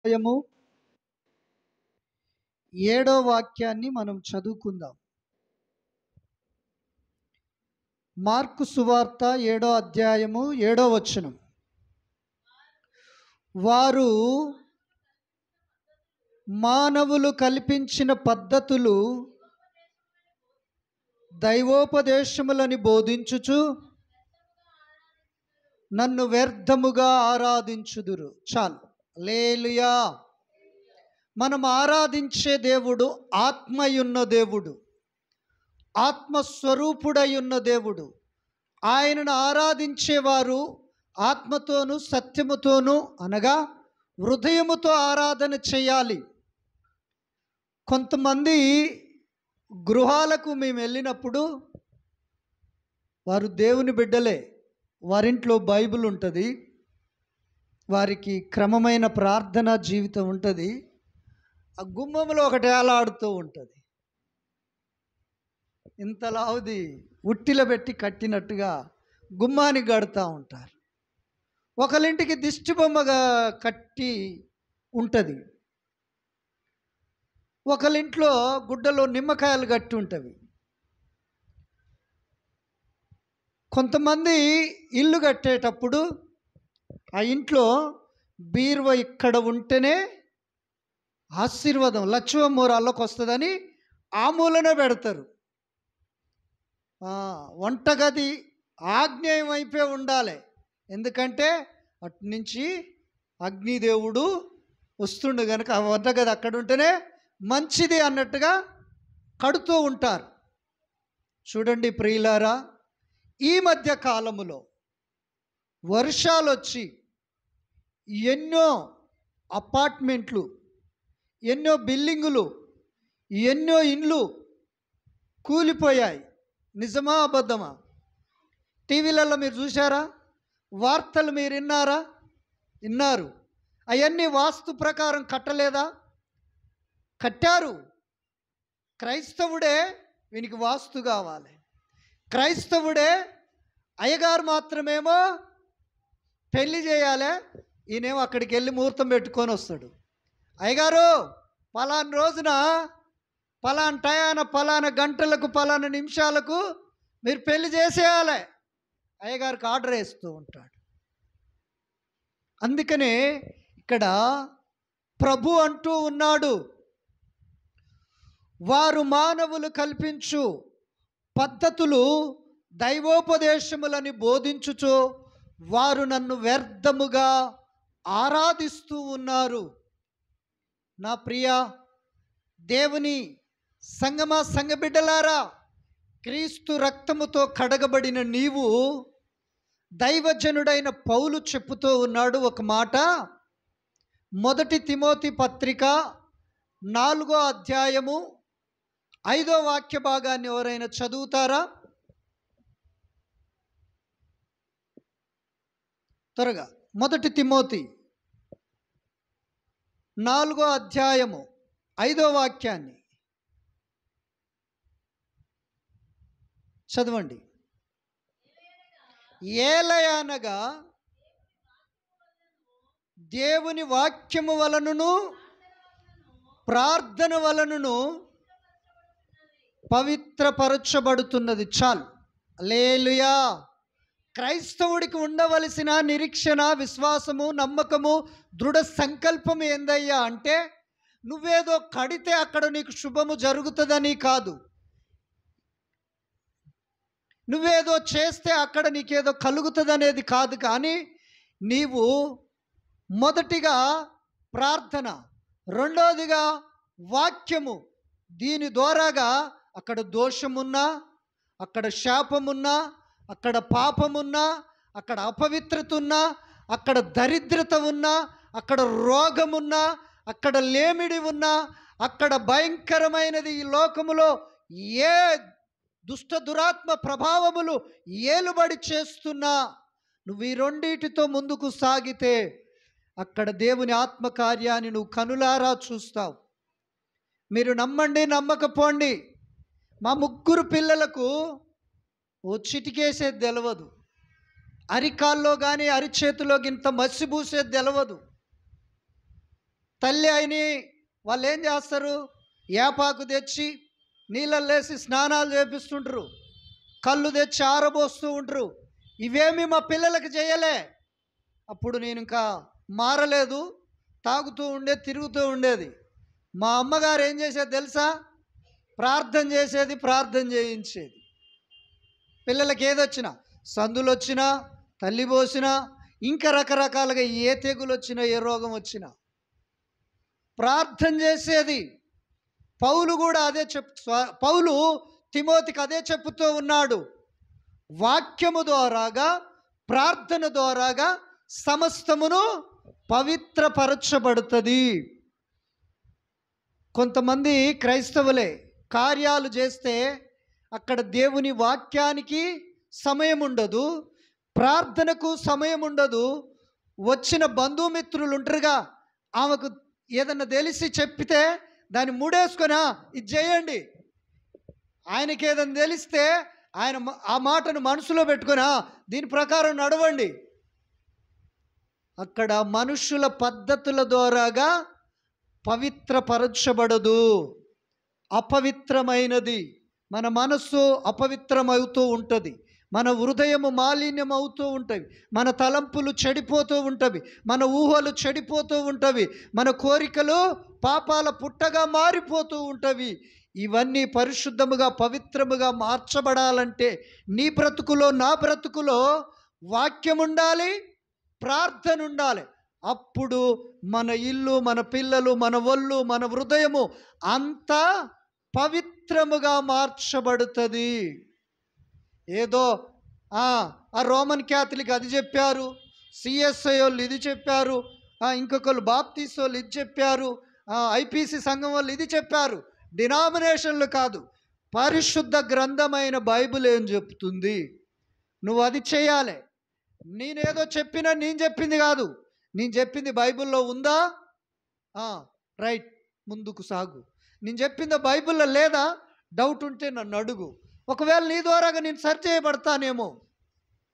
అధ్యాయము 7వ వాక్యాన్ని మనం చదువుకుందాం. మార్కు సువార్త 7వ అధ్యాయము 7వ వచనం. వారు మానవులు కల్పించిన పద్ధతులు దైవోపదేశములని బోధించుచు నన్ను వ్యర్థముగా ఆరాధించుదురు. చాలు. హల్లెలూయా. మనం ఆరాధించే దేవుడు ఆత్మయున్న దేవుడు, ఆత్మస్వరూపుడై ఉన్న దేవుడు. ఆయనను ఆరాధించేవారు ఆత్మతోనూ సత్యముతోనూ అనగా హృదయముతో ఆరాధన చేయాలి. కొంతమంది గృహాలకు మేము వెళ్ళినప్పుడు వారు దేవుని బిడ్డలే, వారింట్లో బైబిల్ ఉంటుంది, వారికి క్రమమైన ప్రార్థనా జీవితం ఉంటుంది. ఆ గుమ్మంలో ఒకటి ఏలాడుతూ ఉంటుంది, ఇంతలావుది ఉట్టిలో పెట్టి కట్టినట్టుగా గుమ్మానికి కడుతూ ఉంటారు. ఒకరింటికి దిష్టి బొమ్మగా కట్టి ఉంటుంది, ఒకరింట్లో గుడ్డలో నిమ్మకాయలు కట్టి ఉంటుంది. కొంతమంది ఇల్లు కట్టేటప్పుడు ఆ ఇంట్లో బీరువా ఇక్కడ ఉంటేనే ఆశీర్వాదం లక్ష్మమ్మూరాల్లోకి వస్తుందని ఆ మూలనే పెడతారు. వంటగది ఆగ్నేయం వైపే ఉండాలి, ఎందుకంటే అటు నుంచి అగ్నిదేవుడు వస్తుండు కనుక ఆ వంటగది అక్కడ ఉంటేనే మంచిది అన్నట్టుగా కడుతూ ఉంటారు. చూడండి ప్రియులారా, ఈ మధ్య కాలములో వర్షాలు వచ్చి ఎన్నో అపార్ట్మెంట్లు, ఎన్నో బిల్డింగులు, ఎన్నో ఇండ్లు కూలిపోయాయి. నిజమా అబద్ధమా? టీవీలలో మీరు చూసారా? వార్తలు మీరు విన్నారు. అవన్నీ వాస్తు ప్రకారం కట్టలేదా? కట్టారు. క్రైస్తవుడే వీనికి వాస్తు కావాలి. క్రైస్తవుడే అయ్యగారు మాత్రమేమో పెళ్లి చేయాలి, ఈయనేమో అక్కడికి వెళ్ళి ముహూర్తం పెట్టుకొని వస్తాడు. అయ్యగారు పలానా రోజున పలానా టయాన పలానా గంటలకు పలానా నిమిషాలకు మీరు పెళ్లి చేసేయాలి, అయ్యగారికి ఆర్డర్ వేస్తూ ఉంటాడు. అందుకనే ఇక్కడ ప్రభు అంటూ ఉన్నాడు, వారు మానవులు కల్పించు పద్ధతులు దైవోపదేశములని బోధించుచు వారు నన్ను వ్యర్థముగా ఆరాధిస్తూ ఉన్నారు. నా ప్రియ దేవుని సంగమా, సంఘబిడ్డలారా, క్రీస్తు రక్తముతో కడగబడిన నీవు, దైవజనుడైన పౌలు చెప్పుతూ ఉన్నాడు ఒక మాట. 1 తిమోతి పత్రిక 4వ అధ్యాయము 5వ వాక్య భాగాన్ని ఎవరైనా చదువుతారా? త్వరగా. 1 తిమోతి 4వ అధ్యాయము 5వ వాక్యాన్ని చదవండి. ఏలయనగా దేవుని వాక్యము వలనను ప్రార్థన వలనను పవిత్రపరచబడుతున్నది. చాలు. హల్లెలూయా. క్రైస్తవుడికి ఉండవలసిన నిరీక్షణ, విశ్వాసము, నమ్మకము, దృఢ సంకల్పం ఏందయ్యా అంటే, నువ్వేదో కడితే అక్కడ నీకు శుభము జరుగుతుందని కాదు, నువ్వేదో చేస్తే అక్కడ నీకేదో కలుగుతుంది అనేది కాదు. కానీ నీవు మొదటిగా ప్రార్థన, రెండోదిగా వాక్యము, దీని ద్వారాగా అక్కడ దోషమున్నా, అక్కడ శాపమున్నా, అక్కడ పాపమున్నా, అక్కడ అపవిత్రత ఉన్నా, అక్కడ దరిద్రత ఉన్నా, అక్కడ రోగమున్నా, అక్కడ లేమిడి ఉన్నా, అక్కడ భయంకరమైనది ఈ లోకములో ఏ దుష్ట దురాత్మ ప్రభావములు ఏలుబడి చేస్తున్నా, నువ్వు ఈ రెండిటితో ముందుకు సాగితే అక్కడ దేవుని ఆత్మకార్యాన్ని నువ్వు కనులారా చూస్తావు. మీరు నమ్మండి, నమ్మకపోండి, మా 3 పిల్లలకు ఓ చిటికేసేది తెలవదు, అరికాల్లో కానీ అరిచేతిలో ఇంత మసిబూసేది తెలవదు. తల్లి అయిని వాళ్ళు ఏం చేస్తారు? ఏపాకు తెచ్చి నీళ్ళల్లో వేసి స్నానాలు చేపిస్తుంటారు, కళ్ళు తెచ్చి ఆరబోస్తూ ఉంటారు. ఇవేమి మా పిల్లలకి చేయలే. అప్పుడు నేను ఇంకా మారలేదు, తాగుతూ తిరుగుతూ ఉండేది. మా అమ్మగారు ఏం చేసేది తెలుసా? ప్రార్థన చేసేది, ప్రార్థన చేయించేది. పిల్లలకి ఏదొచ్చినా, సందులు వచ్చినా, తల్లి పోసినా, ఇంకా రకరకాలుగా ఏ తెగులు వచ్చినా, ఏ రోగం వచ్చినా ప్రార్థన చేసేది. పౌలు కూడా అదే పౌలు తిమోతికి అదే చెప్పుతూ ఉన్నాడు. వాక్యము ద్వారాగా, ప్రార్థన ద్వారాగా సమస్తమును పవిత్రపరచబడుతుంది. కొంతమంది క్రైస్తవులే కార్యాలు చేస్తే అక్కడ దేవుని వాక్యానికి సమయం ఉండదు, ప్రార్థనకు సమయం ఉండదు. వచ్చిన బంధుమిత్రులు ఉంటారుగా, ఆమెకు ఏదన్నా తెలిసి చెప్పితే దాన్ని మూడేసుకొని ఇది చేయండి. ఆయనకి ఏదైనా తెలిస్తే ఆయన ఆ మాటను మనసులో పెట్టుకొని దీని ప్రకారం నడవండి. అక్కడ మనుషుల పద్ధతుల ద్వారాగా పవిత్రపరచబడదు, అపవిత్రమైనది. మన మనస్సు అపవిత్రమవుతూ ఉంటుంది, మన హృదయము మాలిన్యం అవుతూ ఉంటుంది, మన తలంపులు చెడిపోతూ ఉంటవి, మన ఊహలు చెడిపోతూ ఉంటవి, మన కోరికలు పాపాల పుట్టగా మారిపోతూ ఉంటవి. ఇవన్నీ పరిశుద్ధముగా, పవిత్రముగా మార్చబడాలంటే నీ బ్రతుకులో, నా బ్రతుకులో వాక్యం ఉండాలి, ప్రార్థన ఉండాలి. అప్పుడు మన ఇల్లు, మన పిల్లలు, మన ఒళ్ళు, మన హృదయము అంతా పవిత్రముగా మార్చబడుతుంది. ఏదో ఆ రోమన్ క్యాథలిక్ అది చెప్పారు, సిఎస్ఐ వాళ్ళు ఇది చెప్పారు, ఇంకొకరు బాప్టిస్ట్ వాళ్ళు ఇది చెప్పారు, ఐపీసీ సంఘం వాళ్ళు ఇది చెప్పారు. డినామినేషన్లు కాదు, పరిశుద్ధ గ్రంథమైన బైబిల్ ఏం చెప్తుంది, నువ్వు అది చేయాలి. నేనేదో చెప్పినా నేను చెప్పింది కాదు, నేను చెప్పింది బైబిల్లో ఉందా, రైట్, ముందుకు సాగు. నేను చెప్పింది బైబిల్లో లేదా, డౌట్ ఉంటే నన్ను అడుగు. ఒకవేళ నీ ద్వారాగా నేను సర్చ్ చేయబడతానేమో.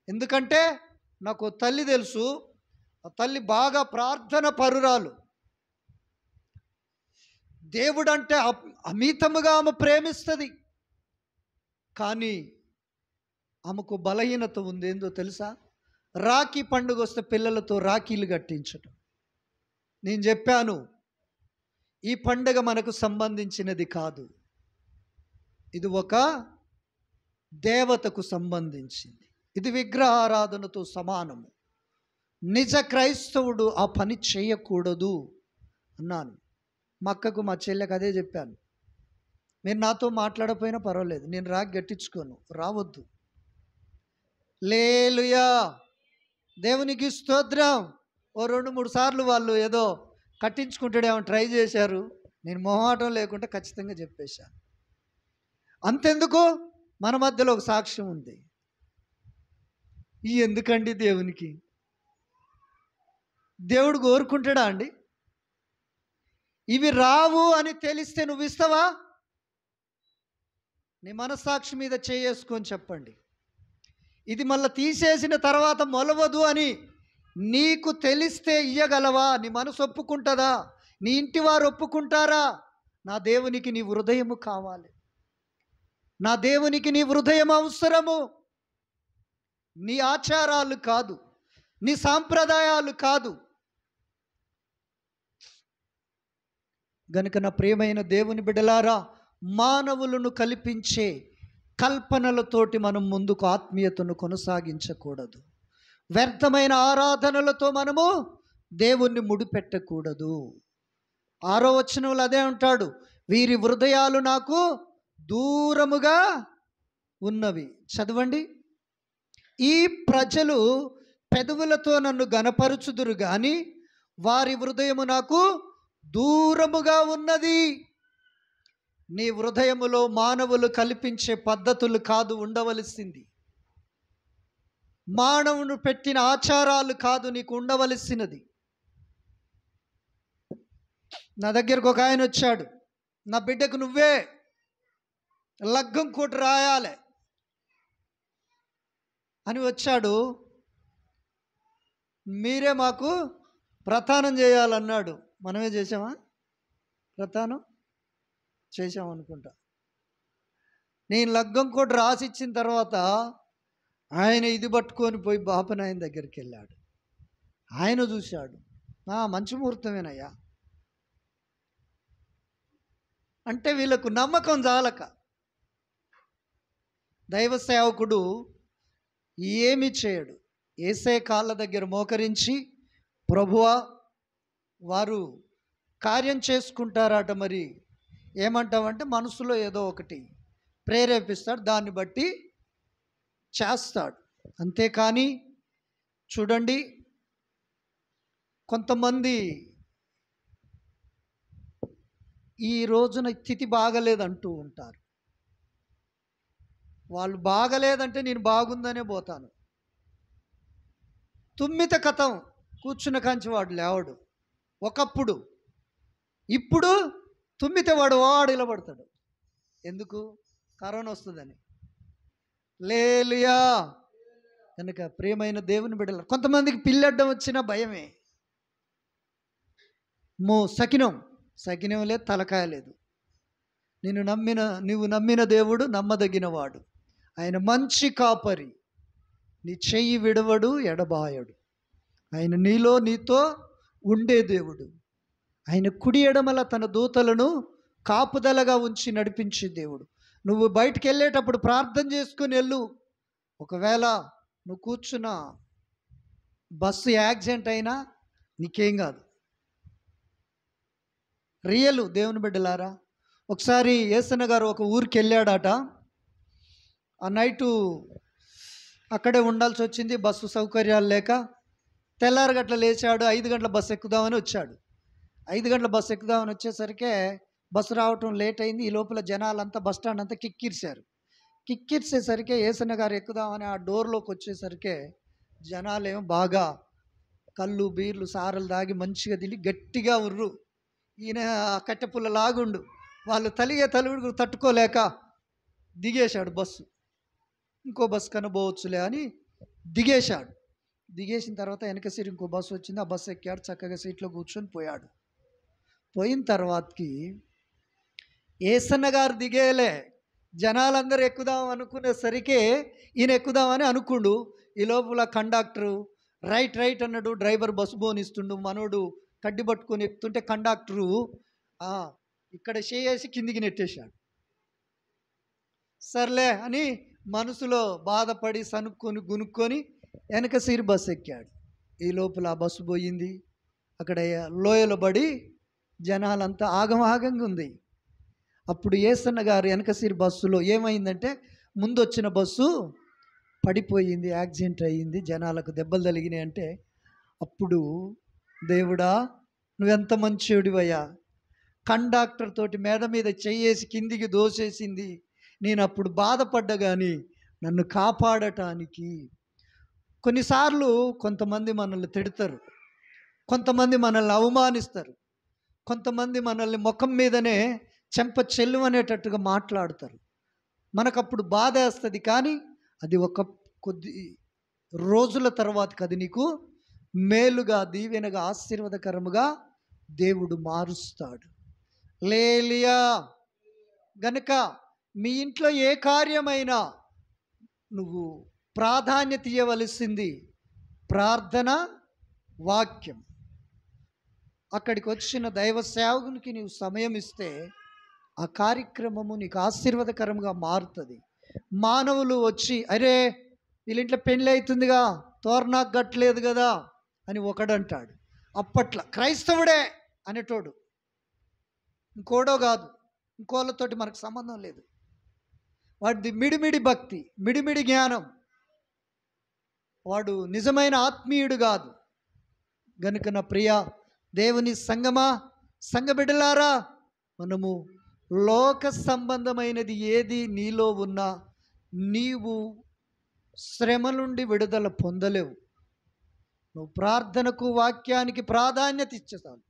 ఎందుకంటే నాకు తల్లి తెలుసు, ఆ తల్లి బాగా ప్రార్థన పరురాలు. దేవుడంటే అమితముగా ఆమె ప్రేమిస్తుంది. కానీ ఆమెకు బలహీనత ఉంది. ఏందో తెలుసా? రాఖీ పండుగ వస్తే పిల్లలతో రాఖీలు కట్టించడం. నేను చెప్పాను, ఈ పండుగ మనకు సంబంధించినది కాదు, ఇది ఒక దేవతకు సంబంధించింది, ఇది విగ్రహారాధనతో సమానము. నిజ క్రైస్తవుడు ఆ పని చేయకూడదు అన్నాను. మా అక్కకు, మా చెల్లెకు అదే చెప్పాను. మీరు నాతో మాట్లాడకపోయినా పర్వాలేదు, నేను రాగి గట్టించుకోను, రావద్దు. లేలుయా, దేవునికి స్తోత్రం. ఓ 2-3 సార్లు వాళ్ళు ఏదో కట్టించుకుంటాడేమో ట్రై చేశారు. నేను మొహమాటం లేకుండా ఖచ్చితంగా చెప్పేశాను. అంతెందుకు, మన మధ్యలో ఒక సాక్ష్యం ఉంది. ఎందుకండి దేవునికి? దేవుడు కోరుకుంటాడా అండి? ఇవి రావు అని తెలిస్తే నువ్వు ఇస్తావా? నీ మనస్సాక్షి మీద చేసుకొని చెప్పండి, ఇది మళ్ళీ తీసేసిన తర్వాత మొలవదు అని నీకు తెలిస్తే ఇయ్యగలవా? నీ మనసు ఒప్పుకుంటుందా? నీ ఇంటి వారు ఒప్పుకుంటారా? నా దేవునికి నీ హృదయము కావాలి, నా దేవునికి నీ హృదయం అవసరము. నీ ఆచారాలు కాదు, నీ సాంప్రదాయాలు కాదు. గనుక నా ప్రియమైన దేవుని బిడ్డలారా, మానవులను కల్పించే కల్పనలతోటి మనం ముందుకు ఆత్మీయతను కొనసాగించకూడదు. వ్యర్థమైన ఆరాధనలతో మనము దేవుణ్ణి ముడిపెట్టకూడదు. 6వ వచనంలో అదే అంటాడు, వీరి హృదయాలు నాకు దూరముగా ఉన్నవి. చదవండి. ఈ ప్రజలు పెదవులతో నన్ను గనపరుచుదురు గాని వారి హృదయము నాకు దూరముగా ఉన్నది. నీ హృదయములో మానవులు కల్పించే పద్ధతులు కాదు ఉండవలసింది, మానవును పెట్టిన ఆచారాలు కాదు నీకు ఉండవలసినది. నా దగ్గరకు ఒక ఆయన వచ్చాడు, నా బిడ్డకు నువ్వే లగ్గం కూట రాయాలి అని వచ్చాడు. మీరే మాకు ప్రదానం చేయాలన్నాడు. మనమే చేసామా? ప్రతానం చేసామనుకుంటా. నేను లగ్గం కూడా రాసిచ్చిన తర్వాత ఆయన ఇది పట్టుకొని పోయి బాపనాయన దగ్గరికి వెళ్ళాడు. ఆయన చూశాడు, మంచి ముహూర్తమేనయ్యా అంటే వీళ్ళకు నమ్మకం చాలక దైవ సేవకుడు ఏమి చేయడు. యేసే కాళ్ళ దగ్గర మోకరించి, ప్రభువా వారు కార్యం చేసుకుంటారట, మరి ఏమంటావంటే మనసులో ఏదో ఒకటి ప్రేరేపిస్తాడు, దాన్ని బట్టి చేస్తాడు. అంతేకాని చూడండి, కొంతమంది ఈ రోజున స్థితి బాగలేదంటూ ఉంటారు. వాళ్ళు బాగలేదంటే నేను బాగుందనే పోతాను. తుమ్మిత కథం కూర్చున్న కంచి వాడు లేవడు ఒకప్పుడు. ఇప్పుడు తుమ్మితే వాడు నిలబడతాడు. ఎందుకు? కరోనా వస్తుందని. లేలుయా. కనుక ప్రియమైన దేవుని బిడ్డలు, కొంతమందికి పిల్లడ్డం వచ్చినా భయమే. సకినం లేదు, తలకాయ లేదు. నువ్వు నమ్మిన దేవుడు నమ్మదగినవాడు. ఆయన మంచి కాపరి, నీ చెయ్యి విడవడు, ఎడబాయడు. ఆయన నీతో ఉండే దేవుడు. ఆయన కుడి ఎడమల తన దూతలను కాపుదలగా ఉంచి నడిపించే దేవుడు. నువ్వు బయటికి వెళ్ళేటప్పుడు ప్రార్థన చేసుకుని వెళ్ళు. ఒకవేళ నువ్వు కూర్చున్న బస్సు యాక్సిడెంట్ అయినా నీకేం కాదు. రియలు దేవుని బిడ్డలారా. ఒకసారి యేసన్న గారు ఒక ఊరికి వెళ్ళాడట. ఆ నైటు అక్కడే ఉండాల్సి వచ్చింది, బస్సు సౌకర్యాలు లేక. తెల్లారగట్ల లేచాడు, 5 గంటల బస్సు ఎక్కుదామని వచ్చాడు. 5 గంటల బస్సు ఎక్కుదామని వచ్చేసరికి బస్సు రావటం లేట్ అయింది. ఈ లోపల జనాలంతా బస్ స్టాండ్ అంతా కిక్కిర్చేసరికి యేసన్న గారు ఎక్కుదామని ఆ డోర్లోకి వచ్చేసరికి జనాలేమో బాగా కళ్ళు బీర్లు సారలు దాగి మంచిగా తిరిగి గట్టిగా ఉర్రు. ఈయన కట్టెపుల్ల లాగుండు. వాళ్ళు తలుగుడు తట్టుకోలేక దిగేశాడు బస్సు. ఇంకో బస్సు కన్నా పోవచ్చులే అని దిగేశాడు. దిగేసిన తర్వాత వెనక సీట్ ఇంకో బస్సు వచ్చింది. ఆ బస్సు ఎక్కాడు, చక్కగా సీట్లో కూర్చొని పోయాడు. పోయిన తర్వాతకి యేసన్న గారు దిగేలే, జనాలందరూ ఎక్కుదాం అనుకునేసరికి ఈయన ఎక్కుదామని అనుకుండు. ఈ లోపల కండక్టరు రైట్ అన్నాడు. డ్రైవర్ బస్సు బోనిస్తుండు. మనోడు కడ్డి పట్టుకొని ఎక్కుతుంటే కండక్టరు ఇక్కడ చేసి కిందికి నెట్టేశాడు. సర్లే అని మనసులో బాధపడి గునుక్కొని వెనక సీరి బస్సు ఎక్కాడు. ఈ లోపల ఆ బస్సు పోయింది. అక్కడ లోయలో పడి జనాలంతా ఆగంగా ఉంది. అప్పుడు యేసన్న గారు వెనక సీరి బస్సులో ఏమైందంటే, ముందు వచ్చిన బస్సు పడిపోయింది, యాక్సిడెంట్ అయ్యింది, జనాలకు దెబ్బలు తగిలినాయి. అంటే అప్పుడు దేవుడా నువ్వెంత మంచివాడివయ్యా, కండక్టర్ తోటి మీద చెయ్యేసి కిందికి దోసేసింది, నేను అప్పుడు బాధపడ్డా కానీ నన్ను కాపాడటానికి. కొన్నిసార్లు కొంతమంది మనల్ని తిడతారు, కొంతమంది మనల్ని అవమానిస్తారు, కొంతమంది మనల్ని ముఖం మీదనే చెంప చెల్లు అనేటట్టుగా మాట్లాడతారు. మనకప్పుడు బాధ వేస్తుంది, కానీ అది ఒక కొద్ది రోజుల తర్వాతకి అది నీకు మేలుగా, దీవెనగా, ఆశీర్వాదకరముగా దేవుడు మారుస్తాడు. లేలియా. గనుక మీ ఇంట్లో ఏ కార్యమైనా నువ్వు ప్రాధాన్యత ఇవ్వవలసింది ప్రార్థన, వాక్యం. అక్కడికి వచ్చిన దైవ సేవకునికి నీవు సమయం ఇస్తే ఆ కార్యక్రమము నీకు ఆశీర్వాదకరంగా మారుతుంది. మానవులు వచ్చి అరే వీళ్ళింట్లో పెళ్ళి అవుతుందిగా, తోరణాకు కట్టలేదు కదా అని ఒకడంటాడు. అప్పట్లో క్రైస్తవుడే అనేటోడు, ఇంకోడో కాదు, ఇంకోళ్ళతోటి మనకు సంబంధం లేదు. వాడిది మిడిమిడి భక్తి, మిడిమిడి జ్ఞానం, వాడు నిజమైన ఆత్మీయుడు కాదు. గనుక నా ప్రియ దేవుని సంఘ బిడ్డలారా, మనము లోక సంబంధమైనది ఏది నీలో ఉన్నా నీవు శ్రమ నుండి విడుదల పొందలేవు. నువ్వు ప్రార్థనకు, వాక్యానికి ప్రాధాన్యత ఇచ్చేస్తావు.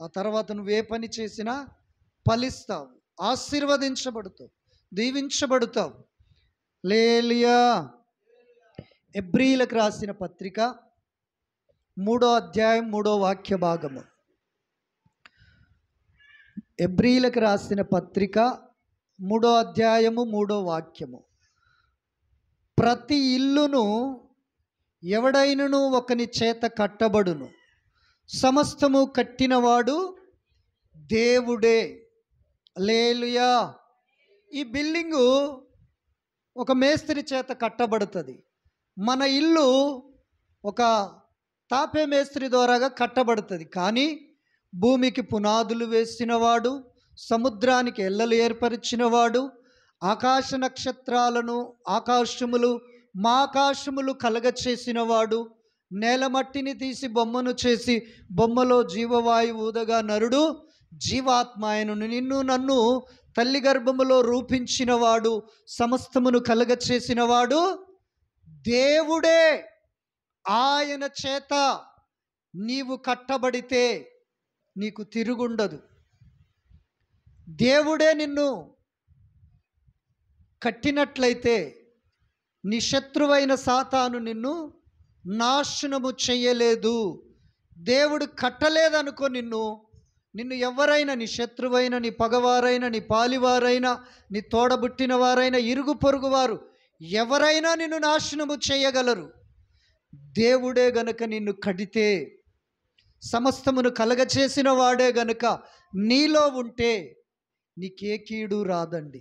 ఆ తర్వాత నువ్వే పని చేసినా ఫలిస్తావు, ఆశీర్వదించబడుతావు, దీవించబడుతావు. లేలియా. ఎబ్రీలకు రాసిన పత్రిక 3వ అధ్యాయం 3వ వాక్య భాగము. హెబ్రీయులకు రాసిన పత్రిక 3వ అధ్యాయము 3వ వాక్యము. ప్రతి ఇల్లును ఎవడైనను ఒకని చేత కట్టబడును, సమస్తము కట్టినవాడు దేవుడే. హల్లెలూయా. ఈ బిల్డింగు ఒక మేస్త్రి చేత కట్టబడుతుంది. మన ఇల్లు ఒక తాపే మేస్త్రి ద్వారాగా కట్టబడుతుంది. కానీ భూమికి పునాదులు వేసినవాడు, సముద్రానికి ఎల్లలు ఏర్పరిచినవాడు, ఆకాశ నక్షత్రాలను మా ఆకాశములు కలగచేసినవాడు, నేలమట్టిని తీసి బొమ్మను చేసి బొమ్మలో జీవవాయువు ఊదగా నరుడు జీవాత్మాయను. నిన్ను నన్ను తల్లి గర్భములో రూపించినవాడు, సమస్తమును కలగచేసినవాడు దేవుడే. ఆయన చేత నీవు కట్టబడితే నీకు తిరుగుండదు. దేవుడే నిన్ను కట్టినట్లయితే నీ శత్రువైన సాతాను నిన్ను నాశనము చెయ్యలేదు. దేవుడు కట్టలేదనుకో, నిన్ను ఎవరైనా, నీ శత్రువైన, నీ పగవారైనా, నీ పాలివారైనా, నీ తోడబుట్టిన వారైనా, ఇరుగు పొరుగు వారు ఎవరైనా నిన్ను నాశనము చేయగలరు. దేవుడే గనుక నిన్ను కడితే, సమస్తమును కలగచేసిన వాడే గనుక నీలో ఉంటే నీకే కీడు రాదండి.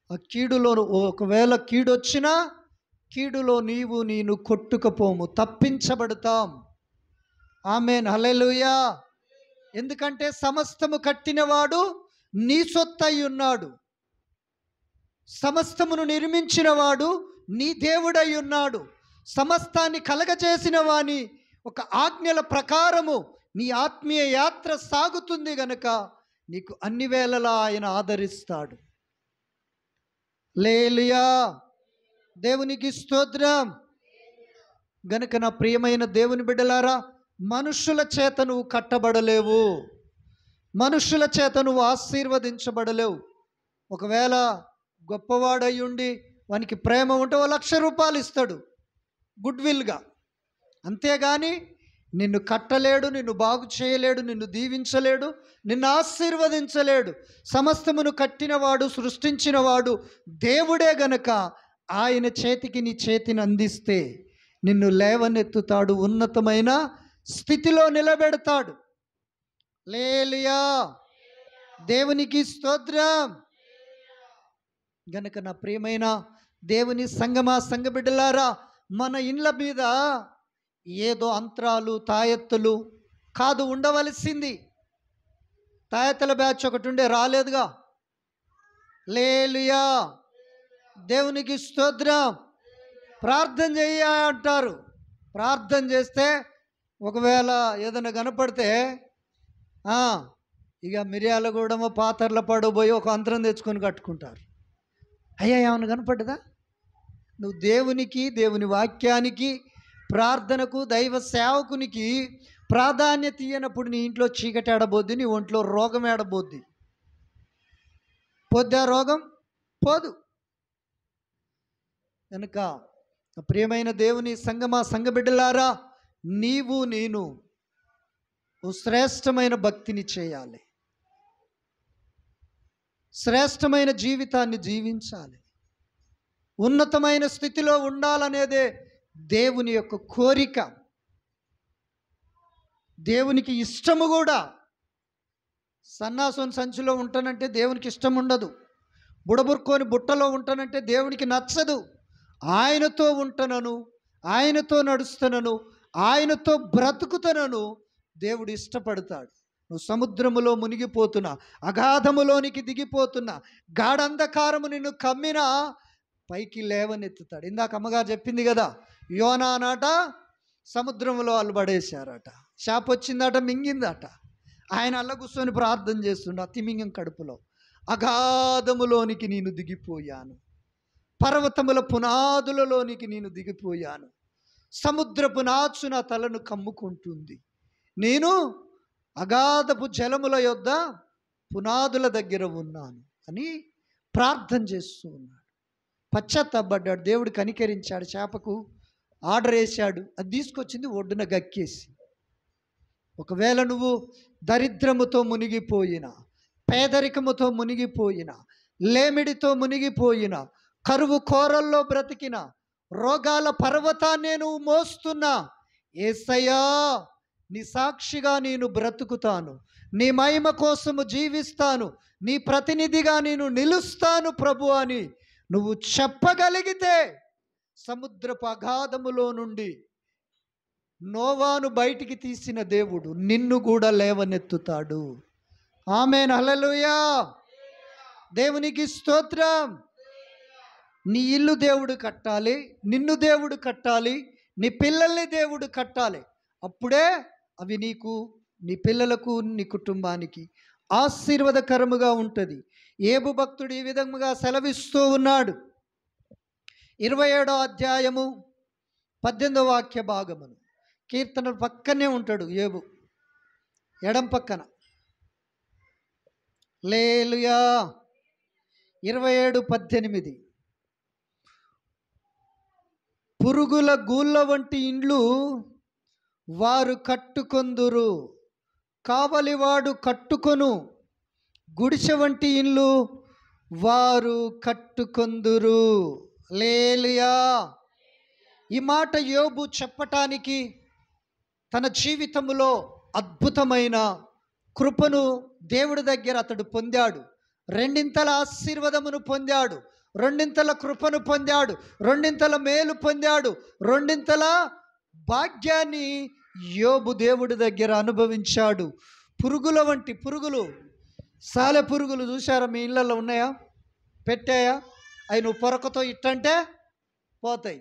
ఆ కీడులో ఒకవేళ కీడొచ్చినా కీడులో నేను కొట్టుకుపోము, తప్పించబడతాం. ఆమేన్, హల్లెలూయా. ఎందుకంటే సమస్తము కట్టినవాడు నీ సొత్తై ఉన్నాడు, సమస్తమును నిర్మించినవాడు నీ దేవుడై ఉన్నాడు, సమస్తాన్ని కలగచేసిన వాని ఒక ఆజ్ఞల ప్రకారము నీ ఆత్మీయ యాత్ర సాగుతుంది గనక నీకు అన్ని వేళలా ఆయన ఆదరిస్తాడు. హల్లెలూయా. దేవునికి స్తోత్రం. గనుక నా ప్రియమైన దేవుని బిడ్డలారా, మనుషుల చేత నువ్వు కట్టబడలేవు, మనుషుల చేత నువ్వు ఆశీర్వదించబడలేవు. ఒకవేళ గొప్పవాడయ్యుండి వానికి ప్రేమ ఉంటే ₹1,00,000 ఇస్తాడు గుడ్ విల్గా. అంతేగాని నిన్ను కట్టలేడు, నిన్ను బాగు చేయలేడు, నిన్ను దీవించలేడు, నిన్ను ఆశీర్వదించలేడు. సమస్తమును కట్టినవాడు, సృష్టించినవాడు దేవుడే గనక ఆయన చేతికి నీ చేతిని అందిస్తే నిన్ను లేవనెత్తుతాడు, ఉన్నతమైన స్థితిలో నిలబెడతాడు. హల్లెలూయా. దేవునికి స్తోత్రం. గనక నా ప్రియమైన దేవుని సంఘ బిడ్డలారా, మన ఇండ్ల మీద ఏదో అంత్రాలు, తాయెత్తులు కాదు ఉండవలసింది. తాయెత్తుల బ్యాచ్ ఒకటి ఉండే రాలేదుగా. హల్లెలూయా. దేవునికి స్తోత్రం. ప్రార్థన చెయ్య అంటారు. ప్రార్థన చేస్తే ఒకవేళ ఏదైనా కనపడితే ఇక మిర్యాలగూడెమో పాతర్లపాడు పోయి ఒక అంతరం తెచ్చుకొని కట్టుకుంటారు. అయ్యా ఏమైనా కనపడ్డదా? నువ్వు దేవునికి, దేవుని వాక్యానికి, ప్రార్థనకు, దైవ సేవకునికి ప్రాధాన్యత ఇయ్యనప్పుడు నీ ఇంట్లో చీకటి ఆడబోద్ది, నీ ఒంట్లో రోగం ఆడబోద్ది. పోద్దా రోగం? పోదు. కనుక ప్రియమైన దేవుని సంఘ బిడ్డలారా, నేను శ్రేష్టమైన భక్తిని చేయాలి, శ్రేష్టమైన జీవితాన్ని జీవించాలి, ఉన్నతమైన స్థితిలో ఉండాలనేదే దేవుని యొక్క కోరిక, దేవునికి ఇష్టము కూడా. సన్నాసోని సంచిలో ఉంటానంటే దేవునికి ఇష్టం ఉండదు, బుడబుర్కోని బుట్టలో ఉంటానంటే దేవునికి నచ్చదు. ఆయనతో ఉంటనను, ఆయనతో నడుస్తునను, ఆయనతో బ్రతుకుతనను దేవుడు ఇష్టపడతాడు. నువ్వు సముద్రములో మునిగిపోతున్నా, అగాధములోనికి దిగిపోతున్నా, గాఢంధకారము నిన్ను కమ్మినా పైకి లేవనెత్తుతాడు. ఇందాక అమ్మగారు చెప్పింది కదా, యోనా నాట సముద్రంలో వాళ్ళు పడేశారట, శాప వచ్చిందట, మింగిందట. ఆయన అల్ల కూర్చొని ప్రార్థన చేస్తుండ, తిమింగం కడుపులో, అగాధములోనికి నేను దిగిపోయాను, పర్వతముల పునాదులలోనికి నేను దిగిపోయాను, సముద్రపు నాచు నా తలను కమ్ముకుంటుంది, నేను అగాధపు జలముల యొద్ద పునాదుల దగ్గర ఉన్నాను అని ప్రార్థన చేస్తూ ఉన్నాడు. పశ్చాత్తాపడ్డాడు, దేవుడు కనికరించాడు, చేపకు ఆర్డర్ వేశాడు, అది తీసుకొచ్చింది ఒడ్డున గక్కేసి. ఒకవేళ నువ్వు దరిద్రముతో మునిగిపోయినా, పేదరికముతో మునిగిపోయిన, లేమిడితో మునిగిపోయిన, కరువు కోరల్లో బ్రతికిన, రోగాల పర్వతాన్ని నువ్వు మోస్తున్నా, యేసయ్యా నీ సాక్షిగా నేను బ్రతుకుతాను, నీ మహిమ కోసము జీవిస్తాను, నీ ప్రతినిధిగా నేను నిలుస్తాను ప్రభు అని నువ్వు చెప్పగలిగితే, సముద్రపు అగాధములో నుండి నోవాను బయటికి తీసిన దేవుడు నిన్ను కూడా లేవనెత్తుతాడు. ఆమేన్, హల్లెలూయా. దేవునికి స్తోత్రం. నీ ఇల్లు దేవుడు కట్టాలి, నిన్ను దేవుడు కట్టాలి, నీ పిల్లల్ని దేవుడు కట్టాలి. అప్పుడే అవి నీకు, నీ పిల్లలకు, నీ కుటుంబానికి ఆశీర్వాదకరముగా ఉంటుంది. యోబు భక్తుడు ఈ విధముగా సెలవిస్తూ ఉన్నాడు. 27వ అధ్యాయము 18వ వాక్య భాగమును. కీర్తన పక్కనే ఉంటాడు యోబు, ఎడం పక్కన. హల్లెలూయా. 27:18. పురుగుల గూళ్ళ వంటి ఇండ్లు వారు కట్టుకొందురు, కావలివాడు కట్టుకొను గుడిసె వంటి ఇండ్లు వారు కట్టుకొందురు. హల్లెలూయా. ఈ మాట యోబు చెప్పటానికి తన జీవితంలో అద్భుతమైన కృపను దేవుడి దగ్గర అతడు పొందాడు. రెండింతల ఆశీర్వాదమును పొందాడు, రెండింతల కృపను పొందాడు, రెండింతల మేలు పొందాడు, రెండింతల భాగ్యాన్ని యోబు దేవుడి దగ్గర అనుభవించాడు. పురుగుల వంటి పురుగులు, సాలె పురుగులు చూసారా? మీ ఇళ్ళల్లో ఉన్నాయా? పెట్టాయా? అవి నువ్వు పొరకతో ఇట్టంటే పోతాయి.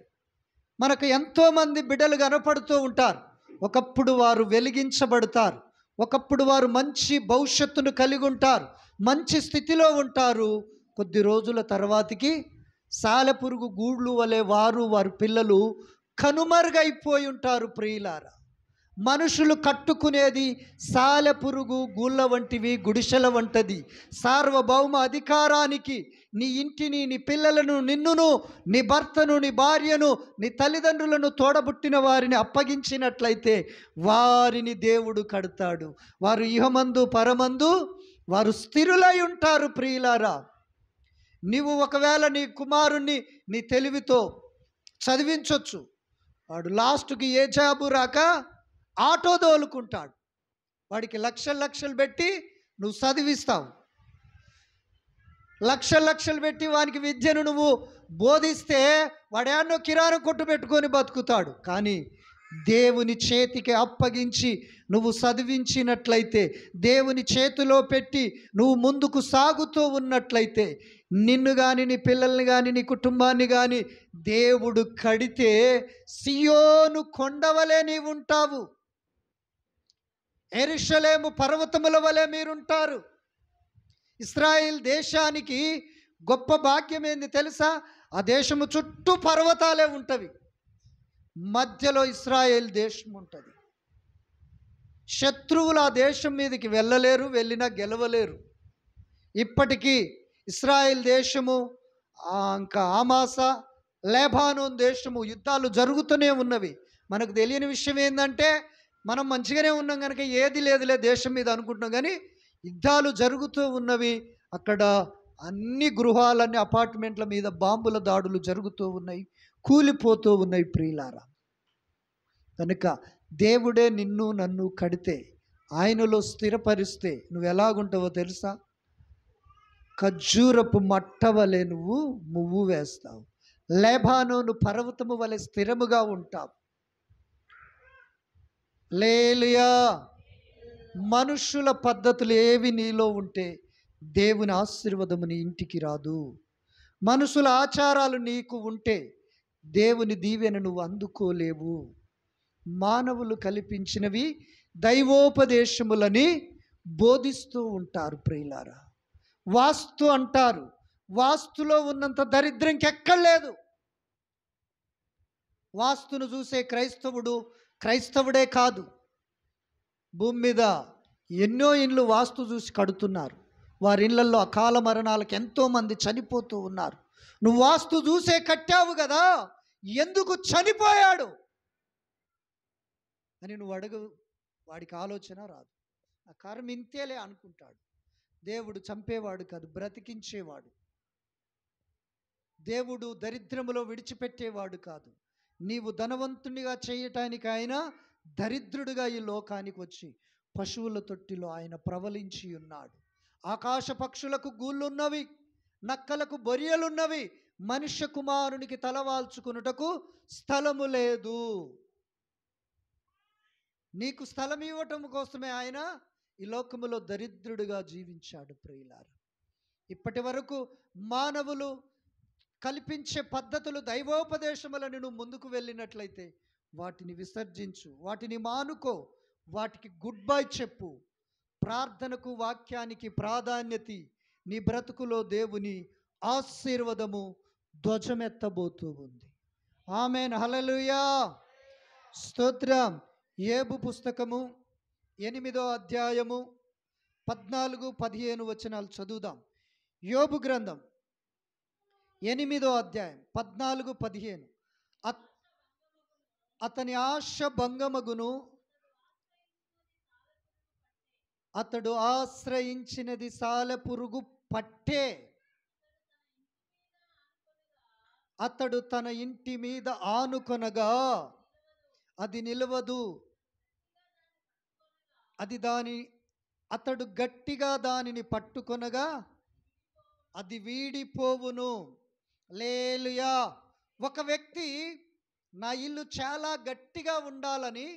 మనకు ఎంతోమంది బిడ్డలు కనపడుతూ ఉంటారు. ఒకప్పుడు వారు వెలిగించబడతారు, ఒకప్పుడు వారు మంచి భవిష్యత్తును కలిగి ఉంటారు, మంచి స్థితిలో ఉంటారు. కొద్ది రోజుల తర్వాతకి సాలెపురుగు గూళ్ళు వలె వారి పిల్లలు కనుమరుగైపోయి ఉంటారు. ప్రియులారా, మనుషులు కట్టుకునేది సాలెపురుగు గూళ్ళ వంటివి, గుడిసెల వంటిది. సార్వభౌమ అధికారానికి నీ ఇంటిని, నీ పిల్లలను, నిన్నును, నీ భర్తను, నీ భార్యను, నీ తల్లిదండ్రులను, తోడబుట్టిన వారిని అప్పగించినట్లయితే వారిని దేవుడు కడతాడు. వారు ఇహమందు పరమందు వారు స్థిరులై ఉంటారు. ప్రియులారా, నీవు ఒకవేళ నీ కుమారుణ్ణి నీ తెలివితో చదివించవచ్చు. వాడు లాస్ట్కి ఏ జాబు రాక ఆటో దోలుకుంటాడు. వాడికి లక్షలు పెట్టి నువ్వు చదివిస్తావు, లక్షలు పెట్టి వానికి విద్యను నువ్వు బోధిస్తే వాడేన్నో కిరాణా కొట్టు పెట్టుకొని బతుకుతాడు. కానీ దేవుని చేతికి అప్పగించి నువ్వు చదివించినట్లయితే, దేవుని చేతిలో పెట్టి నువ్వు ముందుకు సాగుతూ ఉన్నట్లయితే, నిన్ను కానీ, నీ పిల్లల్ని కానీ, నీ కుటుంబాన్ని కానీ దేవుడు కడితే సియోను కొండవలే నీవు ఉంటావు, యెరూషలేము పర్వతముల వలె మీరుంటారు. ఇశ్రాయేల్ దేశానికి గొప్ప భాగ్యం ఏంది తెలుసా? ఆ దేశము చుట్టూ పర్వతాలే ఉంటవి, మధ్యలో ఇశ్రాయేల్ దేశం ఉంటుంది. శత్రువులు ఆ దేశం మీదకి వెళ్ళలేరు, వెళ్ళినా గెలవలేరు. ఇప్పటికీ ఇశ్రాయేల్ దేశము, ఇంకా ఆమాస, లెబానోన్ దేశము యుద్ధాలు జరుగుతూనే ఉన్నవి. మనకు తెలియని విషయం ఏంటంటే, మనం మంచిగానే ఉన్నాం కనుక ఏది లేదులే దేశం మీద అనుకుంటున్నాం, కానీ యుద్ధాలు జరుగుతూ ఉన్నవి. అక్కడ అన్ని గృహాలన్నీ, అపార్ట్మెంట్ల మీద బాంబుల దాడులు జరుగుతూ ఉన్నాయి, కూలిపోతూ ఉన్నాయి. ప్రియులారా, కనుక దేవుడే నిన్ను నన్ను కడితే, ఆయనలో స్థిరపరిస్తే నువ్వు ఎలాగుంటావో తెలుసా? ఖర్జూరపు మట్ట వలె నువ్వు మువ్వు వేస్తావు, లెబానోను పర్వతము వలె స్థిరముగా ఉంటావు. హల్లెలూయా. మనుషుల పద్ధతులు ఏవి నీలో ఉంటే దేవుని ఆశీర్వాదము నీ ఇంటికి రాదు. మనుషుల ఆచారాలు నీకు ఉంటే దేవుని దీవెన నువ్వు అందుకోలేవు. మానవులు కల్పించినవి దైవోపదేశములని బోధిస్తూ ఉంటారు. ప్రియులారా, వాస్తు అంటారు. వాస్తులో ఉన్నంత దరిద్రం ఇంకెక్కడ లేదు. వాస్తును చూసే క్రైస్తవుడే కాదు, భూమి మీద ఎన్నో ఇండ్లు వాస్తు చూసి కడుతున్నారు. వారి ఇళ్లలో అకాల మరణాలకు ఎంతోమంది చనిపోతూ ఉన్నారు. నువ్వు వాస్తు చూసే కట్టావు కదా, ఎందుకు చనిపోయాడు అని నువ్వు అడుగు. వాడికి ఆలోచన రాదు. ఆ కారణం ఇంతేలే అనుకుంటాడు. దేవుడు చంపేవాడు కాదు, బ్రతికించేవాడు. దేవుడు దరిద్రములో విడిచిపెట్టేవాడు కాదు. నీవు ధనవంతునిగా చేయటానికి ఆయన దరిద్రుడిగా ఈ లోకానికి వచ్చి పశువుల తొట్టిలో ఆయన ప్రవలించి ఉన్నాడు. ఆకాశ పక్షులకు గూళ్ళున్నవి, నక్కలకు బొరియలున్నవి, మనుష్య కుమారునికి తలవాల్చుకున్నటకు స్థలము లేదు. నీకు స్థలం ఇవ్వటం కోసమే ఆయన ఈ లోకములో దరిద్రుడిగా జీవించాడు. ప్రియులారా, ఇప్పటి వరకు మానవులు కల్పించే పద్ధతులు, దైవోపదేశములను నువ్వు ముందుకు వెళ్ళినట్లయితే వాటిని విసర్జించు, వాటిని మానుకో, వాటికి గుడ్ బై చెప్పు. ప్రార్థనకు, వాక్యానికి ప్రాధాన్యత. నీ బ్రతుకులో దేవుని ఆశీర్వాదము ధ్వజమెత్తబోతూ ఉంది. ఆమేన్, హల్లెలూయా, స్తోత్రం. యోబు పుస్తకము 8వ అధ్యాయము 14-15 వచనాలు చదువుదాం. యోబు గ్రంథం 8వ అధ్యాయం 14-15. అతని ఆశ భంగమగును, అతడు ఆశ్రయించినది సాలెపురుగు పట్టే. అతడు తన ఇంటి మీద ఆనుకొనగా అది నిలవదు, అతడు గట్టిగా దానిని పట్టుకొనగా అది వీడిపోవును. హల్లెలూయా. ఒక వ్యక్తి నా ఇల్లు చాలా గట్టిగా ఉండాలని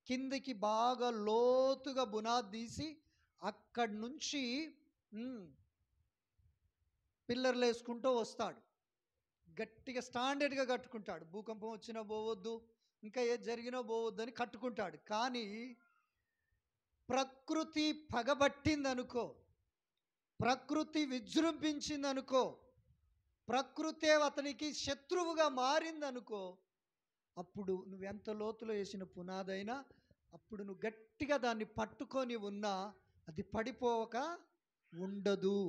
కిందికి బాగా లోతుగా బునాది తీసి అక్కడి నుంచి పిల్లర్లు వేసుకుంటూ వస్తాడు. గట్టిగా స్టాండర్డ్గా కట్టుకుంటాడు. భూకంపం వచ్చినా పోవద్దు, ఇంకా ఏది జరిగినా పోవద్దు అని కట్టుకుంటాడు. కానీ ప్రకృతి పగబట్టిందనుకో, ప్రకృతి విజృంభించిందనుకో, ప్రకృతే అతనికి శత్రువుగా మారిందనుకో, అప్పుడు నువ్వెంత లోతులో వేసిన పునాదైనా, అప్పుడు నువ్వు గట్టిగా దాన్ని పట్టుకొని ఉన్నా అది పడిపోవక ఉండదు.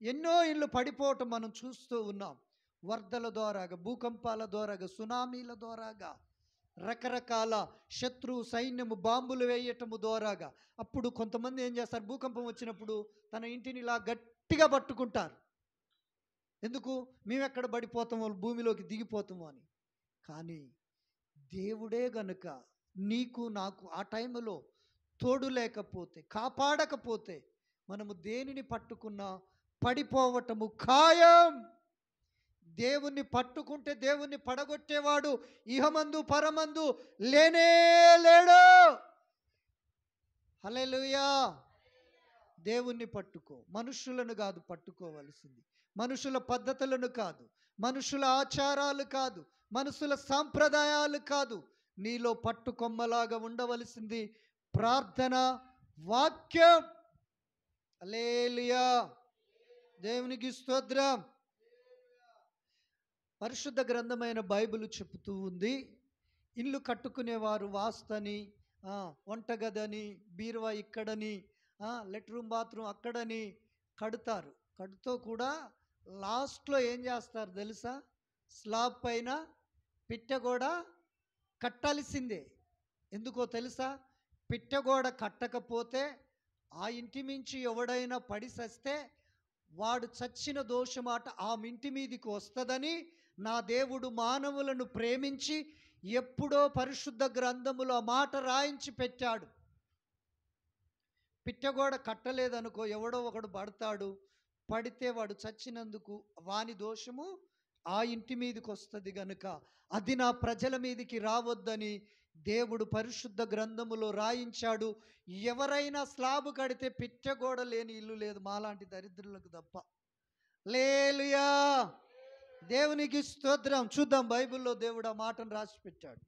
ఎన్నో ఇళ్ళు పడిపోవటం మనం చూస్తూ ఉన్నాం. వరదల ద్వారాగా, భూకంపాల ద్వారాగా, సునామీల ద్వారాగా, రకరకాల శత్రు సైన్యము బాంబులు వేయటము ద్వారాగా. అప్పుడు కొంతమంది ఏం చేస్తారు, భూకంపం వచ్చినప్పుడు తన ఇంటిని ఇలా గట్టిగా పట్టుకుంటారు. ఎందుకు? మేము ఎక్కడ పడిపోతామో, భూమిలోకి దిగిపోతామో అని. కానీ దేవుడే గనుక నీకు నాకు ఆ టైంలో తోడు లేకపోతే, కాపాడకపోతే, మనము దేనిని పట్టుకున్నా పడిపోవటము ఖాయం. దేవుణ్ణి పట్టుకుంటే దేవుణ్ణి పడగొట్టేవాడు ఇహమందు పరమందు లేనే లేడు. హల్లెలూయా. దేవుణ్ణి పట్టుకో, మనుషులను కాదు పట్టుకోవలసింది, మనుషుల పద్ధతులను కాదు, మనుషుల ఆచారాలు కాదు, మనుషుల సాంప్రదాయాలు కాదు. నీలో పట్టుకొమ్మలాగా ఉండవలసింది ప్రార్థన, వాక్యం. హల్లెలూయా, దేవునికి స్తోత్రం. పరిశుద్ధ గ్రంథమైన బైబిల్ చెబుతూ ఉంది, ఇల్లు కట్టుకునేవారు వాస్తని, వంటగదని, బీరువా ఇక్కడని, లెట్రూమ్ బాత్రూమ్ అక్కడని కడతారు. కడుతూ కూడా లాస్ట్లో ఏం చేస్తారు తెలుసా? స్లాబ్ పైన పిట్టగోడ కట్టాల్సిందే. ఎందుకో తెలుసా? పిట్టగోడ కట్టకపోతే ఆ ఇంటి మించి ఎవడైనా పడి చస్తే వాడు చచ్చిన దోషమాట ఆ ఇంటి మీదికి వస్తుందని నా దేవుడు మానవులను ప్రేమించి ఎప్పుడో పరిశుద్ధ గ్రంథములో ఆ మాట రాయించి పెట్టాడు. పిట్టగోడ కట్టలేదనుకో, ఎవడో ఒకడు పడతాడు, పడితే వాడు చచ్చినందుకు వాని దోషము ఆ ఇంటి మీదకి వస్తుంది గనుక అది నా ప్రజల మీదికి రావద్దని దేవుడు పరిశుద్ధ గ్రంథములో రాయించాడు. ఎవరైనా స్లాబు కడితే పిట్టగోడ లేని ఇల్లు లేదు, మాలాంటి దరిద్రులకు తప్ప. హల్లెలూయా, దేవునికి స్తోత్రం. చూద్దాం, బైబిల్లో దేవుడు ఆ మాటను రాసి పెట్టాడు.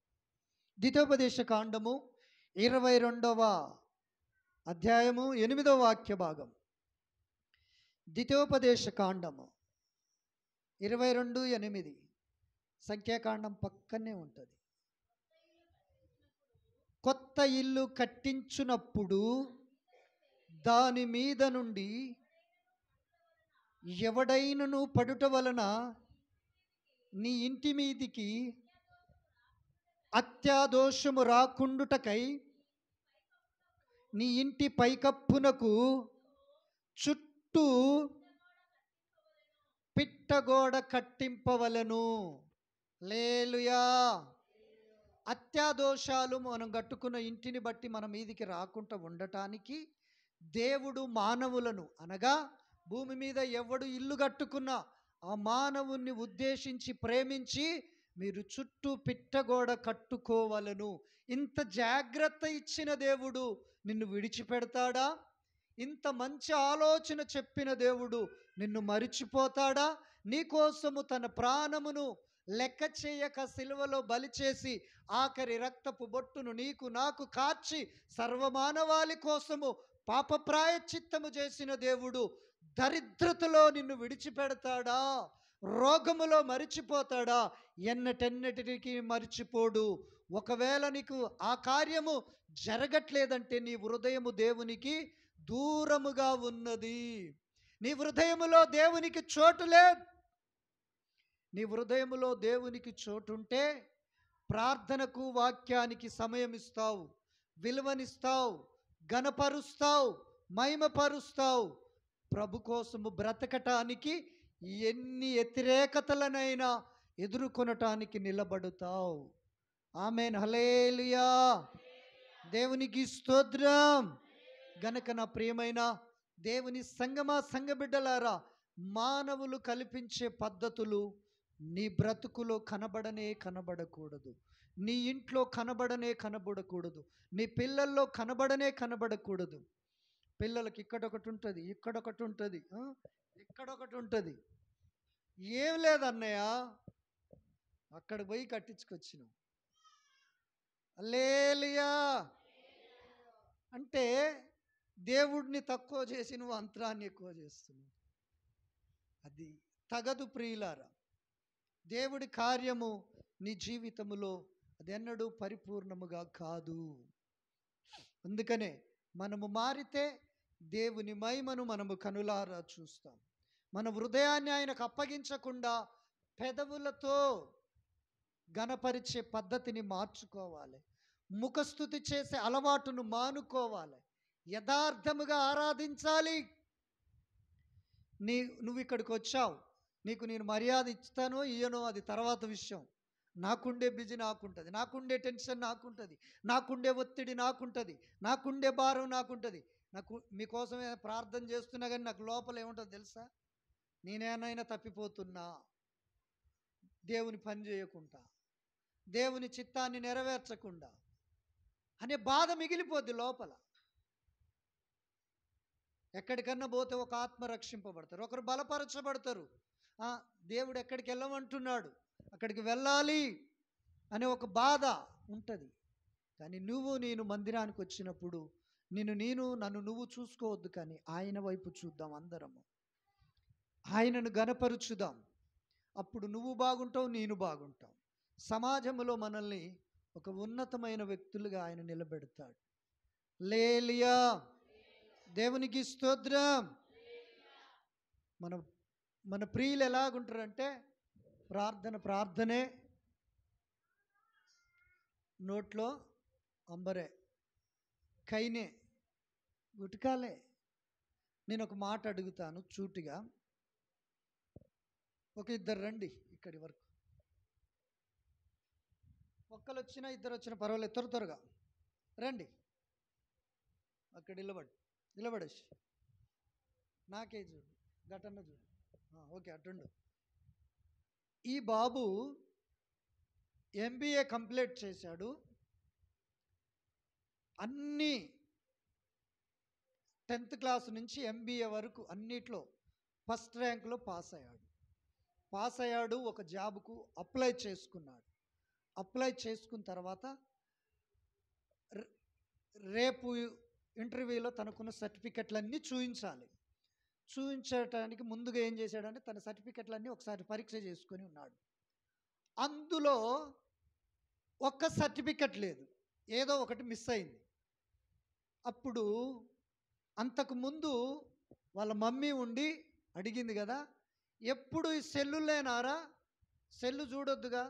ద్వితోపదేశ కాండము 22వ అధ్యాయము 8వ వాక్య భాగం. ద్వితోపదేశ కాండము 22:8 సంఖ్యాకాండం పక్కనే ఉంటుంది. కొత్త ఇల్లు కట్టించున్నప్పుడు దాని మీద నుండి ఎవడైనను పడుట వలన నీ ఇంటి మీదికి అత్యాదోషము రాకుండుటకై నీ ఇంటి పైకప్పునకు చుట్టూ పిట్టగోడ కట్టింపవలెను. హల్లెలూయా. అత్యాదోషాలు మనం కట్టుకున్న ఇంటిని బట్టి మన మీదికి రాకుండా ఉండటానికి దేవుడు మానవులను, అనగా భూమి మీద ఎవడు ఇల్లు కట్టుకున్నా ఆ మానవుణ్ణి ఉద్దేశించి ప్రేమించి మీరు చుట్టూ పిట్టగోడ కట్టుకోవలను. ఇంత జాగ్రత్త ఇచ్చిన దేవుడు నిన్ను విడిచిపెడతాడా? ఇంత మంచి ఆలోచన చెప్పిన దేవుడు నిన్ను మరిచిపోతాడా? నీకోసము తన ప్రాణమును లెక్క చేయక సిలువలో బలి చేసి ఆఖరి రక్తపు బొట్టును నీకు నాకు కార్చి సర్వమానవాళి కోసము పాప ప్రాయశ్చిత్తము చేసిన దేవుడు దరిద్రతలో నిన్ను విడిచిపెడతాడా? రోగములో మరిచిపోతాడా? ఎన్నటెన్నటికి మరిచిపోడు. ఒకవేళ నీకు ఆ కార్యము జరగట్లేదంటే నీ హృదయము దేవునికి దూరముగా ఉన్నది. నీ హృదయములో దేవునికి చోటు లేదు. నీ హృదయములో దేవునికి చోటుంటే ప్రార్థనకు, వాక్యానికి సమయం ఇస్తావు, విలువనిస్తావు, ఘనపరుస్తావు, మహిమపరుస్తావు. ప్రభు కోసము బ్రతకటానికి ఎన్ని వ్యతిరేకతలనైనా ఎదుర్కొనటానికి నిలబడుతావు. ఆమేన్. హల్లెలూయా. దేవునికి స్తోత్రం. గనక నా ప్రియమైన దేవుని సంగమా, సంఘ బిడ్డలారా, మానవులు కల్పించే పద్ధతులు నీ బ్రతుకులో కనబడకూడదు. నీ ఇంట్లో కనబడకూడదు. నీ పిల్లల్లో కనబడకూడదు. పిల్లలకి ఇక్కడొకటి ఉంటుంది, ఇక్కడొకటి ఉంటుంది, ఇక్కడొకటి ఉంటుంది. ఏం లేదన్నయ్య, అక్కడ పోయి కట్టించుకొచ్చినావు. హల్లెలూయా. అంటే దేవుడిని తక్కువ చేసి నువ్వు అంతరాన్ని ఎక్కువ చేస్తున్నావు. అది తగదు ప్రియులారా. దేవుడి కార్యము నీ జీవితములో అది ఎన్నడూ పరిపూర్ణముగా కాదు. అందుకనే మనము మారితే దేవుని మహిమను మనము కనులారా చూస్తాం. మన హృదయాన్ని ఆయనకు అప్పగించకుండా పెదవులతో ఘనపరిచే పద్ధతిని మార్చుకోవాలి. ముఖస్తుతి చేసే అలవాటును మానుకోవాలి. యథార్థముగా ఆరాధించాలి. నువ్వు ఇక్కడికి వచ్చావు, నీకు నేను మర్యాద ఇస్తానో ఇయ్యనో అది తర్వాత విషయం. నాకుండే బిజీ నాకుంటుంది, నాకుండే టెన్షన్ నాకుంటుంది, నాకుండే ఒత్తిడి నాకుంటుంది, నాకుండే భారం నాకుంటుంది. మీకోసమే ప్రార్థన చేస్తున్నా కానీ నాకు లోపల ఏముంటుందో తెలుసా? నేనేనైనా తప్పిపోతున్నా, దేవుని పని చేయకుండా, దేవుని చిత్తాన్ని నెరవేర్చకుండా అనే బాధ మిగిలిపోద్ది లోపల. ఎక్కడికన్నా పోతే ఒక ఆత్మ రక్షింపబడతారు, ఒకరు బలపరచబడతారు. దేవుడు ఎక్కడికి వెళ్ళమంటున్నాడు, అక్కడికి వెళ్ళాలి అనే ఒక బాధ ఉంటుంది. కానీ నేను మందిరానికి వచ్చినప్పుడు నన్ను నువ్వు చూసుకోవద్దు, కానీ ఆయన వైపు చూద్దాం. అందరము ఆయనను గణపరుచుదాం. అప్పుడు నువ్వు బాగుంటావు, నేను బాగుంటాం. సమాజంలో మనల్ని ఒక ఉన్నతమైన వ్యక్తులుగా ఆయన నిలబెడతాడు. హల్లెలూయా. దేవునికి స్తోత్రం. మన ప్రియులు ఎలాగుంటారంటే ప్రార్థనే, నోట్లో అంబరే, కైనే, గుటకాలే. నేను ఒక మాట అడుగుతాను చూటిగా. ఒక ఇద్దరు రండి ఇక్కడి వరకు. ఒక్కరు వచ్చినా ఇద్దరు వచ్చినా పర్వాలేదు, త్వరగా రండి. అక్కడ నిలబడేసి నాకే చూడు, ఘటన చూడు. ఓకే, అటుండు. ఈ బాబు MBA కంప్లీట్ చేశాడు. అన్ని 10th క్లాస్ నుంచి MBA వరకు అన్నిట్లో ఫస్ట్ ర్యాంక్లో పాస్ అయ్యాడు. ఒక జాబ్కు అప్లై చేసుకున్నాడు. అప్లై చేసుకున్న తర్వాత రేపు ఇంటర్వ్యూలో తనకున్న సర్టిఫికెట్లన్నీ చూపించడానికి ముందుగా ఏం చేశాడంటే తన సర్టిఫికెట్లన్నీ ఒకసారి పరీక్ష చేసుకొని ఉన్నాడు. అందులో ఒక్క సర్టిఫికెట్ లేదు, ఏదో ఒకటి మిస్ అయింది. అప్పుడు అంతకుముందు వాళ్ళ మమ్మీ ఉండి అడిగింది కదా, ఎప్పుడు ఈ సెల్లులేనారా, సెల్లు చూడొద్దుగా,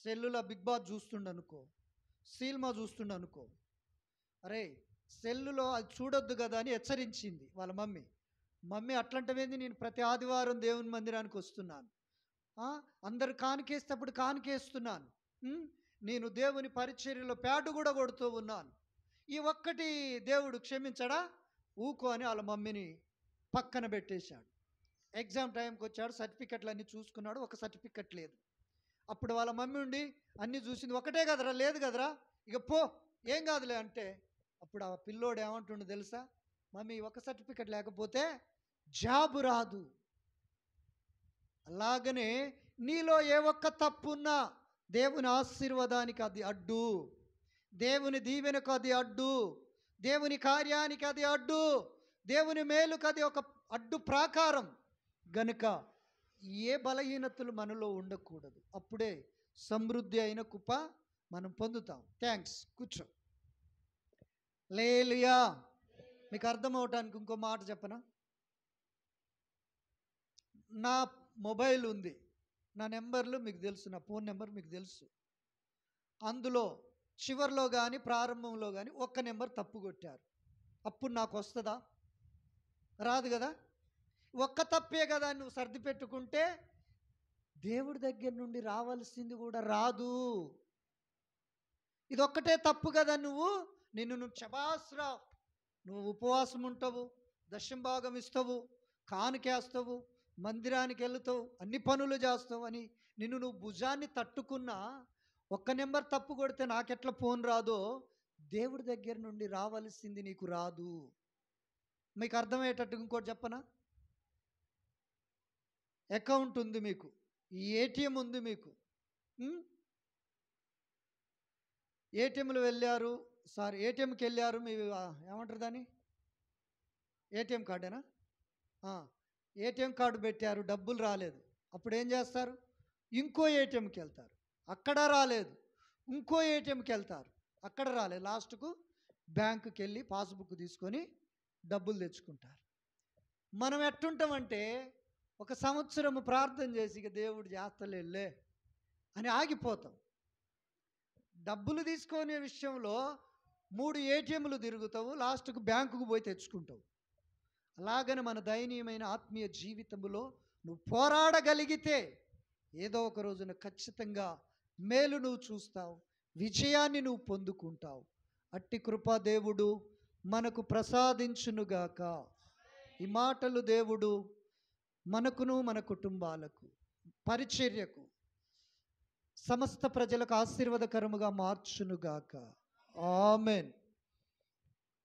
సెల్లులో బిగ్ బాస్ చూస్తుండనుకో, సినిమా చూస్తుండనుకో, అరే సెల్లులో అది చూడొద్దు కదా అని హెచ్చరించింది వాళ్ళ మమ్మీ. మమ్మీ అట్లాంటివేంది, నేను ప్రతి ఆదివారం దేవుని మందిరానికి వస్తున్నాను, అందరు కానుకేసేటప్పుడు కానుకేస్తున్నాను, నేను దేవుని పరిచర్యలో ప్యాడు కూడా కొడుతూ ఉన్నాను, ఈ ఒక్కటి దేవుడు క్షమించడా? ఊకో అని వాళ్ళ మమ్మీని పక్కన పెట్టేశాడు. ఎగ్జామ్ టైంకి వచ్చాడు, సర్టిఫికెట్లు అన్నీ చూసుకున్నాడు, ఒక సర్టిఫికెట్ లేదు. అప్పుడు వాళ్ళ మమ్మీ ఉండి అన్నీ చూసింది, ఒకటే కదరా, లేదు కదరా, ఇక పో, ఏం కాదులే అంటే, అప్పుడు ఆ పిల్లోడు ఏమంటుండో తెలుసా? మమ్మీ ఒక సర్టిఫికెట్ లేకపోతే జాబు రాదు. అలాగనే నీలో ఏ ఒక్క తప్పున్నా దేవుని ఆశీర్వాదానికి అది అడ్డు, దేవుని దీవెనకు అది అడ్డు, దేవుని కార్యానికి అది అడ్డు, దేవుని మేలుకు అది ఒక అడ్డు ప్రాకారం గనుక ఏ బలహీనతలు మనలో ఉండకూడదు. అప్పుడే సమృద్ధి అయిన కృప మనం పొందుతాం. థ్యాంక్స్. కూర్చో. హల్లెలూయా. మీకు అర్థం అవటానికి ఇంకో మాట చెప్పనా? నా మొబైల్ ఉంది, నా నెంబర్లు మీకు తెలుసు, నా ఫోన్ నెంబర్ మీకు తెలుసు. అందులో చివరిలో కానీ ప్రారంభంలో కానీ ఒక్క నెంబర్ తప్పు కొట్టారు, అప్పుడు నాకు వస్తుందా? రాదు కదా. ఒక్క తప్పే కదా నువ్వు సర్ది పెట్టుకుంటే దేవుడి దగ్గర నుండి రావాల్సింది కూడా రాదు. ఇదొక్కటే తప్పు కదా, నువ్వు శబాస్రా, నువ్వు ఉపవాసం ఉంటావు, దశంభాగం ఇస్తావు, కానుకేస్తావు, మందిరానికి వెళ్తావు, అన్ని పనులు చేస్తావు అని నువ్వు భుజాన్ని తట్టుకున్నా ఒక్క నెంబర్ తప్పు కొడితే నాకెట్లా ఫోన్ రాదో, దేవుడి దగ్గర నుండి రావాల్సింది నీకు రాదు. మీకు అర్థమయ్యేటట్టు ఇంకోటి చెప్పనా? అకౌంట్ ఉంది మీకు, ఏటీఎం ఉంది మీకు, ఏటీఎంలు వెళ్ళారు, ఏటీఎంకి వెళ్ళారు, మీ ఏమంటారు దాన్ని, ఏటీఎం కార్డేనా? ఏటీఎం కార్డు పెట్టారు, డబ్బులు రాలేదు, అప్పుడు ఏం చేస్తారు? ఇంకో ఏటీఎంకి వెళ్తారు, అక్కడ రాలేదు, ఇంకో ఏటీఎంకి వెళ్తారు, అక్కడ రాలేదు, లాస్ట్కు బ్యాంకుకి వెళ్ళి పాస్బుక్ తీసుకొని డబ్బులు తెచ్చుకుంటారు. మనం ఎట్టుంటామంటే ఒక సంవత్సరం ప్రార్థన చేసి ఇక దేవుడు చేస్తలేలే అని ఆగిపోతాం. డబ్బులు తీసుకునే విషయంలో 3 ఏటీఎంలు తిరుగుతావు, లాస్ట్కు బ్యాంకుకు పోయి తెచ్చుకుంటావు. అలాగని మన దయనీయమైన ఆత్మీయ జీవితంలో నువ్వు పోరాడగలిగితే ఏదో ఒక రోజున ఖచ్చితంగా మేలు నువ్వు చూస్తావు, విజయాన్ని నువ్వు పొందుకుంటావు. అట్టి కృపా దేవుడు మనకు ప్రసాదించునుగాక. ఈ మాటలు దేవుడు మనకును మన కుటుంబాలకు, పరిచర్యకు, సమస్త ప్రజలకు ఆశీర్వాదకరముగా మార్చునుగాక. ఆమెన్.